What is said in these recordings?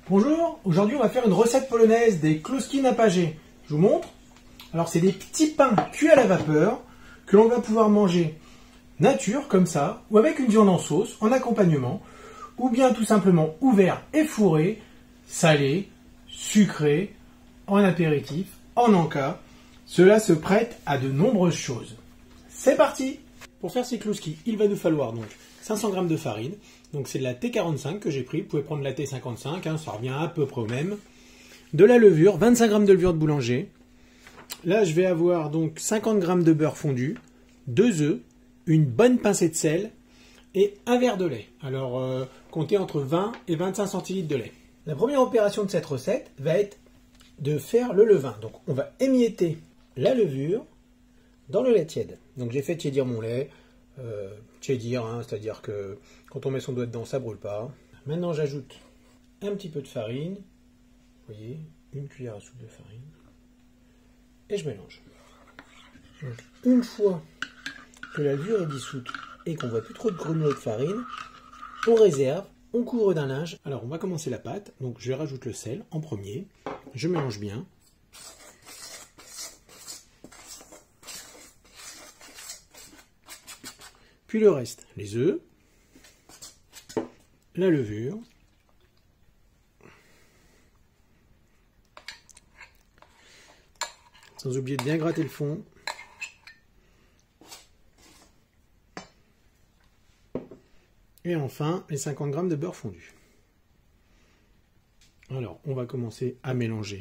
Bonjour, aujourd'hui on va faire une recette polonaise des kluski napagés. Je vous montre. Alors c'est des petits pains cuits à la vapeur que l'on va pouvoir manger nature comme ça, ou avec une viande en sauce, en accompagnement, ou bien tout simplement ouvert et fourré, salé, sucré, en apéritif, en encas. Cela se prête à de nombreuses choses. C'est parti! Pour faire ces kluski, il va nous falloir donc 500 g de farine. Donc c'est de la T45 que j'ai pris. Vous pouvez prendre la T55, ça revient à peu près au même. De la levure, 25 g de levure de boulanger. Là, je vais avoir donc 50 g de beurre fondu, 2 œufs, une bonne pincée de sel et un verre de lait. Alors, comptez entre 20 et 25 centilitres de lait. La première opération de cette recette va être de faire le levain. Donc, on va émietter la levure dans le lait tiède. Donc, j'ai fait tiédir mon lait. Tiédir, c'est-à-dire que quand on met son doigt dedans, ça ne brûle pas. Maintenant, j'ajoute un petit peu de farine. Vous voyez, une cuillère à soupe de farine. Et je mélange. Donc, une fois que la levure est dissoute et qu'on ne voit plus trop de granulés de farine, on réserve, on couvre d'un linge. Alors, on va commencer la pâte. Donc, je rajoute le sel en premier. Je mélange bien. Puis le reste, les œufs, la levure, sans oublier de bien gratter le fond, et enfin les 50 g de beurre fondu. Alors on va commencer à mélanger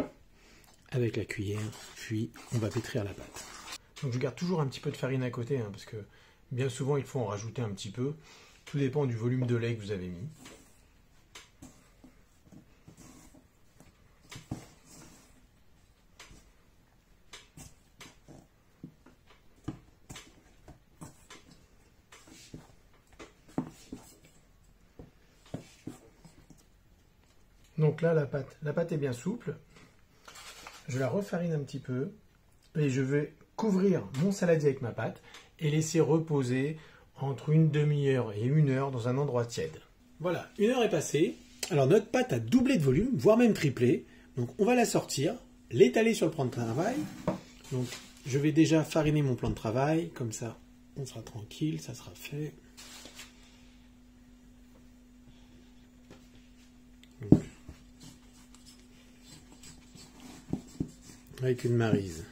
avec la cuillère, puis on va pétrir la pâte. Donc je garde toujours un petit peu de farine à côté, parce que bien souvent, il faut en rajouter un petit peu. Tout dépend du volume de lait que vous avez mis. Donc là, la pâte est bien souple. Je la refarine un petit peu et je vais couvrir mon saladier avec ma pâte et laisser reposer entre une demi-heure et 1 heure dans un endroit tiède. Voilà, 1 heure est passée. Alors notre pâte a doublé de volume, voire même triplé. Donc on va la sortir, l'étaler sur le plan de travail. Donc je vais déjà fariner mon plan de travail, comme ça on sera tranquille, ça sera fait. Donc, avec une maryse.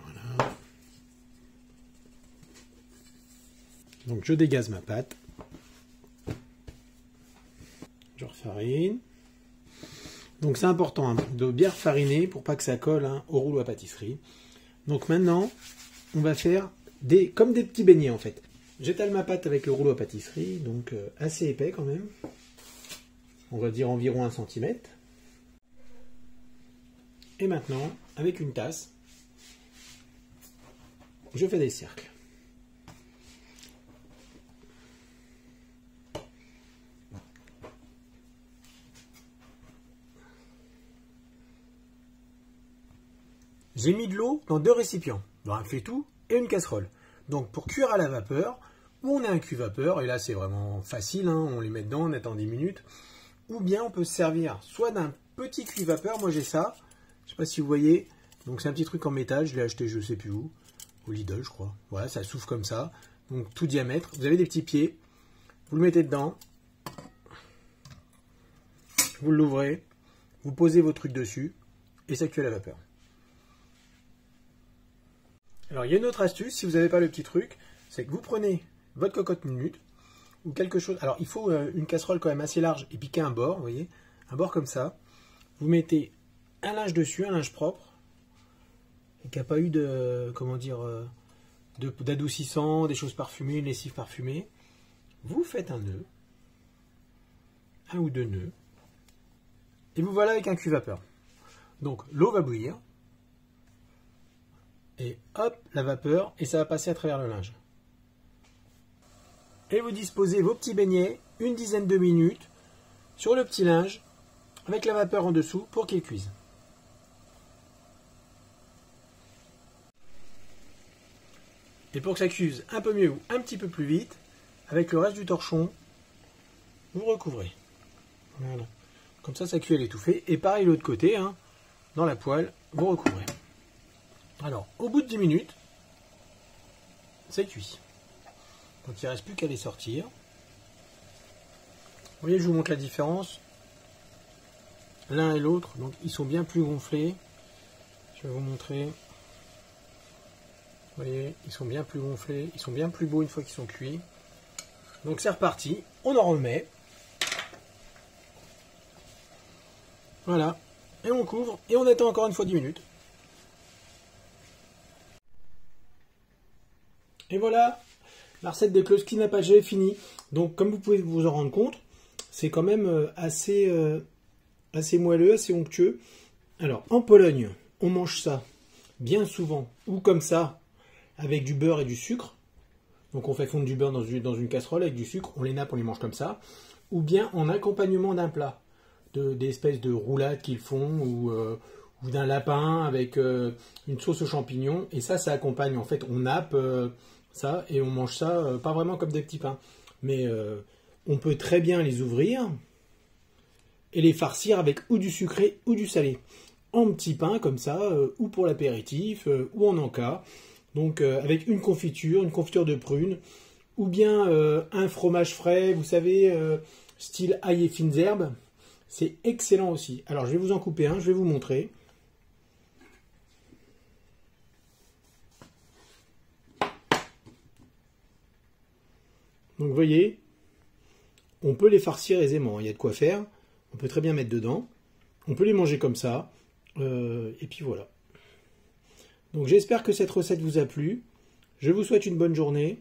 Voilà. Donc je dégaze ma pâte. Je refarine. Donc c'est important de bien fariner pour pas que ça colle au rouleau à pâtisserie. Donc maintenant, on va faire comme des petits beignets en fait. J'étale ma pâte avec le rouleau à pâtisserie, donc assez épais quand même. On va dire environ 1 cm. Et maintenant, avec une tasse, je fais des cercles. J'ai mis de l'eau dans 2 récipients, un faitout et une casserole. Donc pour cuire à la vapeur, on a un cuit-vapeur, et là c'est vraiment facile, on les met dedans, on attend 10 minutes. Ou bien on peut se servir soit d'un petit cuit-vapeur, moi j'ai ça, je ne sais pas si vous voyez, donc c'est un petit truc en métal, je l'ai acheté je ne sais plus où, au Lidl je crois. Voilà, ça souffle comme ça, donc tout diamètre. Vous avez des petits pieds, vous le mettez dedans, vous l'ouvrez, vous posez vos trucs dessus, et ça cuit à la vapeur. Alors il y a une autre astuce, si vous n'avez pas le petit truc, c'est que vous prenez votre cocotte minute, ou quelque chose, alors il faut une casserole quand même assez large, et piquer un bord, vous voyez, un bord comme ça, vous mettez un linge dessus, un linge propre, et qui n'a pas eu de, comment dire, d'adoucissant, des choses parfumées, une lessive parfumée. Vous faites un nœud, 1 ou 2 nœuds, et vous voilà avec un cuit-vapeur. Donc l'eau va bouillir, et hop, la vapeur, et ça va passer à travers le linge. Et vous disposez vos petits beignets, une dizaine de minutes, sur le petit linge, avec la vapeur en dessous, pour qu'ils cuisent. Et pour que ça cuise un peu mieux ou un petit peu plus vite, avec le reste du torchon, vous recouvrez. Voilà. Comme ça cuit à l'étouffée. Et pareil l'autre côté, hein, dans la poêle, vous recouvrez. Alors, au bout de 10 minutes, c'est cuit. Donc il ne reste plus qu'à les sortir. Vous voyez, je vous montre la différence. L'un et l'autre, donc ils sont bien plus gonflés. Je vais vous montrer. Vous voyez, ils sont bien plus gonflés, ils sont bien plus beaux une fois qu'ils sont cuits. Donc c'est reparti, on en remet. Voilà, et on couvre, et on attend encore une fois 10 minutes. Et voilà, la recette des Kloski Nappage est finie. Donc comme vous pouvez vous en rendre compte, c'est quand même assez moelleux, assez onctueux. Alors en Pologne, on mange ça bien souvent, ou comme ça, avec du beurre et du sucre. Donc on fait fondre du beurre dans une casserole avec du sucre, on les nappe, on les mange comme ça. Ou bien en accompagnement d'un plat, des espèces de roulades qu'ils font, ou d'un lapin avec une sauce aux champignons. Et ça accompagne, en fait, on nappe ça et on mange ça, pas vraiment comme des petits pains. Mais on peut très bien les ouvrir et les farcir avec ou du sucré ou du salé. En petits pains comme ça, ou pour l'apéritif, ou en encas. Donc avec une confiture de prunes, ou bien un fromage frais, vous savez, style ail et fines herbes. C'est excellent aussi. Alors je vais vous en couper un, je vais vous montrer. Donc vous voyez, on peut les farcir aisément, il y a de quoi faire. On peut très bien mettre dedans. On peut les manger comme ça. Et puis voilà. Donc j'espère que cette recette vous a plu. Je vous souhaite une bonne journée.